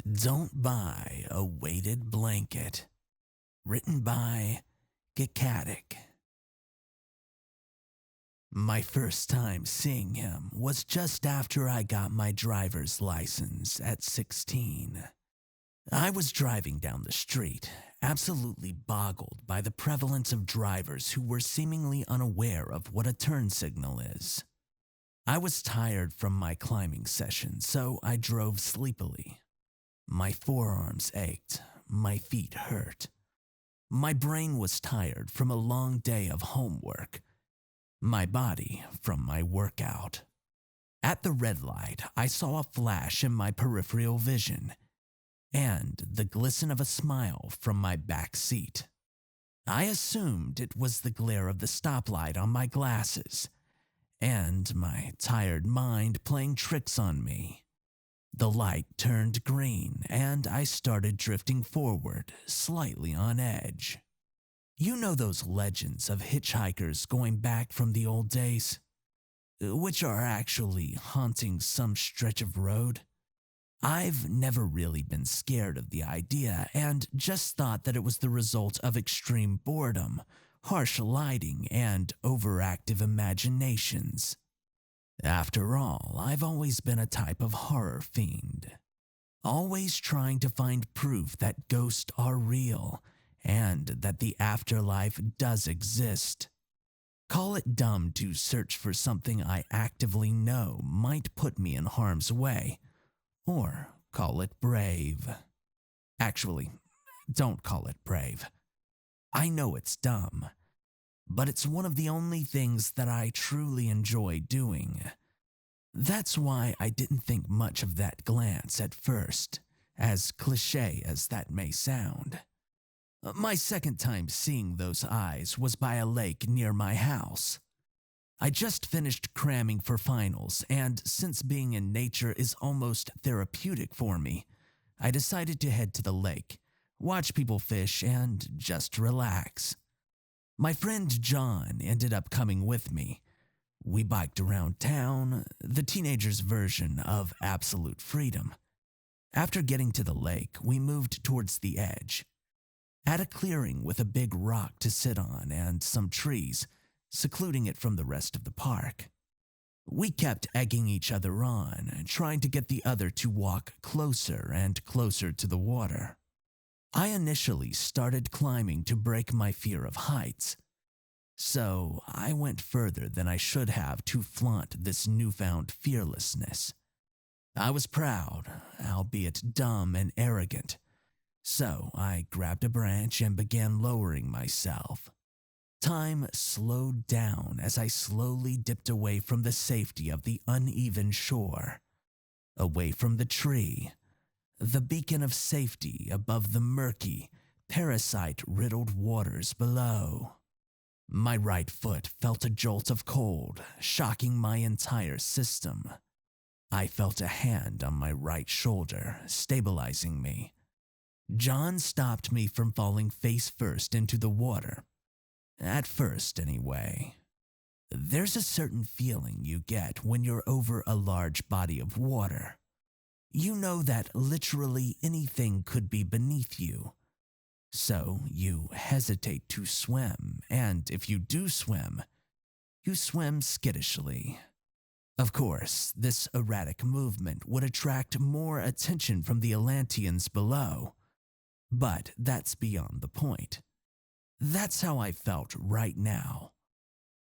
Don't buy a weighted blanket. Written by Gecattic. My first time seeing him was just after I got my driver's license at 16. I was driving down the street, absolutely boggled by the prevalence of drivers who were seemingly unaware of what a turn signal is. I was tired from my climbing session, so I drove sleepily. My forearms ached, my feet hurt. My brain was tired from a long day of homework, my body from my workout. At the red light, I saw a flash in my peripheral vision and the glisten of a smile from my back seat. I assumed it was the glare of the stoplight on my glasses and my tired mind playing tricks on me. The light turned green and I started drifting forward, slightly on edge. You know those legends of hitchhikers going back from the old days, which are actually haunting some stretch of road? I've never really been scared of the idea and just thought that it was the result of extreme boredom, harsh lighting, and overactive imaginations. After all, I've always been a type of horror fiend, always trying to find proof that ghosts are real and that the afterlife does exist. Call it dumb to search for something I actively know might put me in harm's way, or call it brave. Actually, don't call it brave. I know it's dumb, but it's one of the only things that I truly enjoy doing. That's why I didn't think much of that glance at first, as cliché as that may sound. My second time seeing those eyes was by a lake near my house. I just finished cramming for finals, and since being in nature is almost therapeutic for me, I decided to head to the lake, watch people fish, and just relax. My friend John ended up coming with me. We biked around town, the teenagers' version of absolute freedom. After getting to the lake, we moved towards the edge. At a clearing with a big rock to sit on and some trees, secluding it from the rest of the park. We kept egging each other on, trying to get the other to walk closer and closer to the water. I initially started climbing to break my fear of heights, so I went further than I should have to flaunt this newfound fearlessness. I was proud, albeit dumb and arrogant, so I grabbed a branch and began lowering myself. Time slowed down as I slowly dipped away from the safety of the uneven shore, away from the tree, the beacon of safety above the murky, parasite-riddled waters below. My right foot felt a jolt of cold, shocking my entire system. I felt a hand on my right shoulder, stabilizing me. John stopped me from falling face first into the water. At first, anyway. There's a certain feeling you get when you're over a large body of water. You know that literally anything could be beneath you. So you hesitate to swim, and if you do swim, you swim skittishly. Of course, this erratic movement would attract more attention from the Atlanteans below, but that's beyond the point. That's how I felt right now.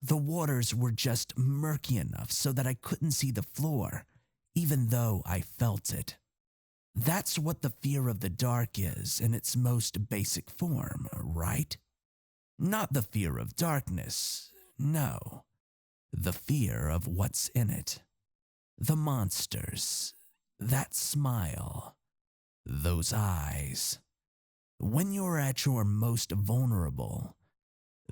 The waters were just murky enough so that I couldn't see the floor, even though I felt it. That's what the fear of the dark is in its most basic form, right? Not the fear of darkness, no. The fear of what's in it. The monsters, that smile, those eyes. When you're at your most vulnerable,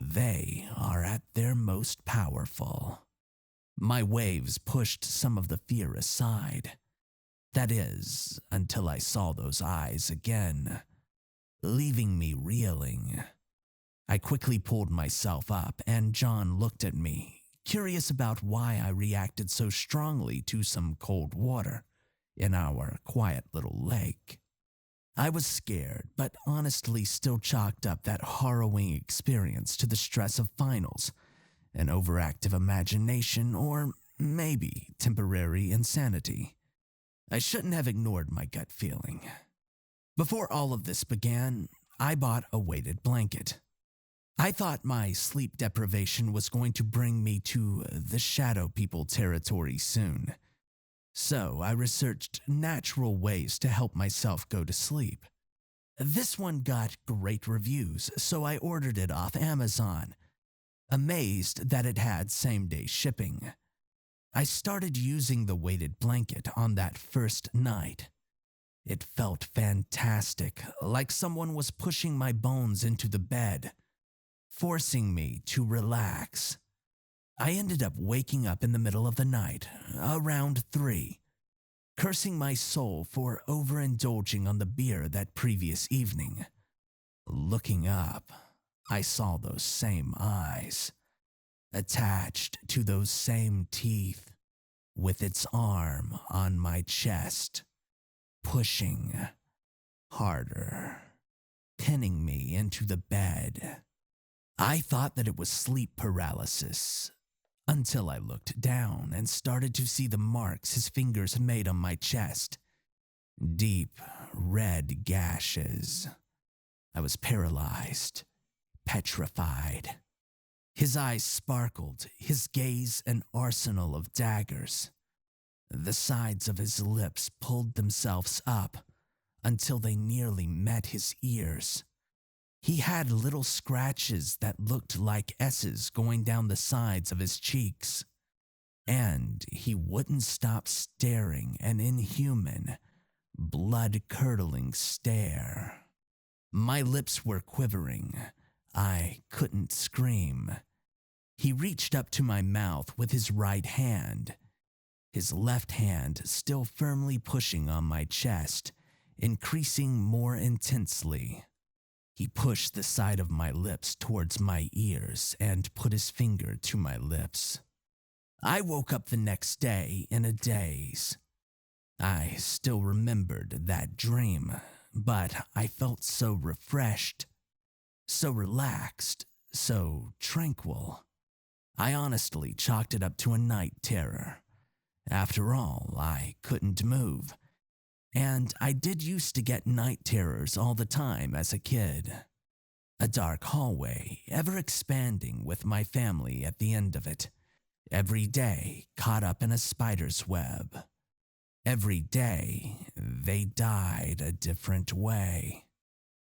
they are at their most powerful. My waves pushed some of the fear aside. That is, until I saw those eyes again, leaving me reeling. I quickly pulled myself up, and John looked at me, curious about why I reacted so strongly to some cold water in our quiet little lake. I was scared, but honestly still chalked up that harrowing experience to the stress of finals, an overactive imagination, or maybe temporary insanity. I shouldn't have ignored my gut feeling. Before all of this began, I bought a weighted blanket. I thought my sleep deprivation was going to bring me to the shadow people territory soon. So I researched natural ways to help myself go to sleep. This one got great reviews, so I ordered it off Amazon, amazed that it had same-day shipping. I started using the weighted blanket on that first night. It felt fantastic, like someone was pushing my bones into the bed, forcing me to relax. I ended up waking up in the middle of the night, around 3, cursing my soul for overindulging on the beer that previous evening. Looking up, I saw those same eyes, attached to those same teeth, with its arm on my chest, pushing harder, pinning me into the bed. I thought that it was sleep paralysis until I looked down and started to see the marks his fingers made on my chest. Deep, red gashes. I was paralyzed, petrified. His eyes sparkled, his gaze an arsenal of daggers. The sides of his lips pulled themselves up until they nearly met his ears. He had little scratches that looked like S's going down the sides of his cheeks. And he wouldn't stop staring an inhuman, blood-curdling stare. My lips were quivering. I couldn't scream. He reached up to my mouth with his right hand, his left hand still firmly pushing on my chest, increasing more intensely. He pushed the side of my lips towards my ears and put his finger to my lips. I woke up the next day in a daze. I still remembered that dream, but I felt so refreshed, so relaxed, so tranquil. I honestly chalked it up to a night terror. After all, I couldn't move. And I did used to get night terrors all the time as a kid. A dark hallway, ever expanding with my family at the end of it. Every day caught up in a spider's web. Every day they died a different way.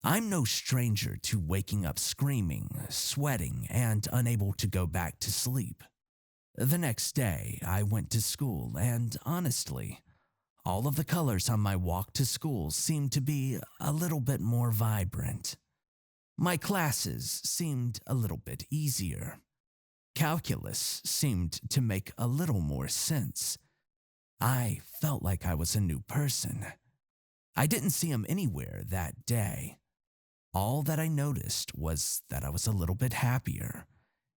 I'm no stranger to waking up screaming, sweating, and unable to go back to sleep. The next day I went to school and honestly, all of the colors on my walk to school seemed to be a little bit more vibrant. My classes seemed a little bit easier. Calculus seemed to make a little more sense. I felt like I was a new person. I didn't see him anywhere that day. All that I noticed was that I was a little bit happier,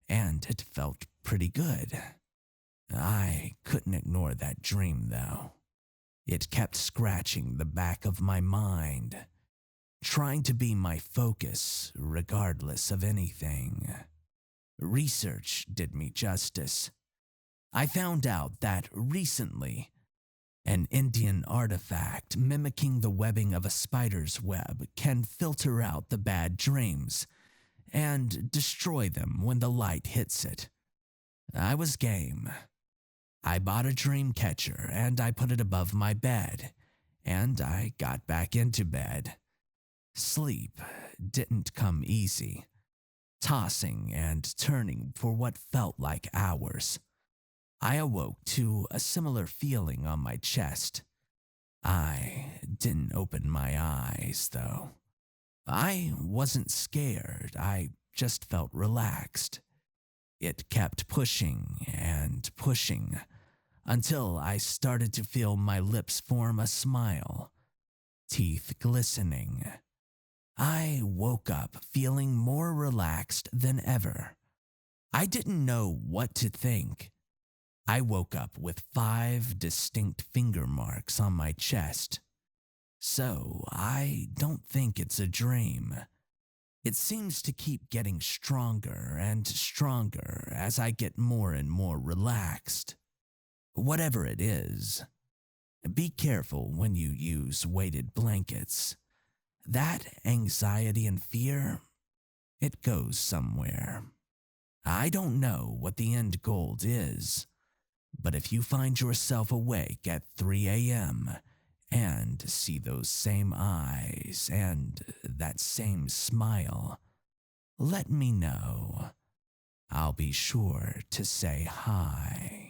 and it felt pretty good. I couldn't ignore that dream, though. It kept scratching the back of my mind, trying to be my focus regardless of anything. Research did me justice. I found out that recently, an Indian artifact mimicking the webbing of a spider's web can filter out the bad dreams and destroy them when the light hits it. I was game. I bought a dream catcher and I put it above my bed, and I got back into bed. Sleep didn't come easy, tossing and turning for what felt like hours. I awoke to a similar feeling on my chest. I didn't open my eyes, though. I wasn't scared, I just felt relaxed. It kept pushing and pushing until I started to feel my lips form a smile, teeth glistening. I woke up feeling more relaxed than ever. I didn't know what to think. I woke up with 5 distinct finger marks on my chest. So I don't think it's a dream. It seems to keep getting stronger and stronger as I get more and more relaxed. Whatever it is, be careful when you use weighted blankets. That anxiety and fear, it goes somewhere. I don't know what the end goal is, but if you find yourself awake at 3 a.m. and see those same eyes and that same smile, let me know. I'll be sure to say hi.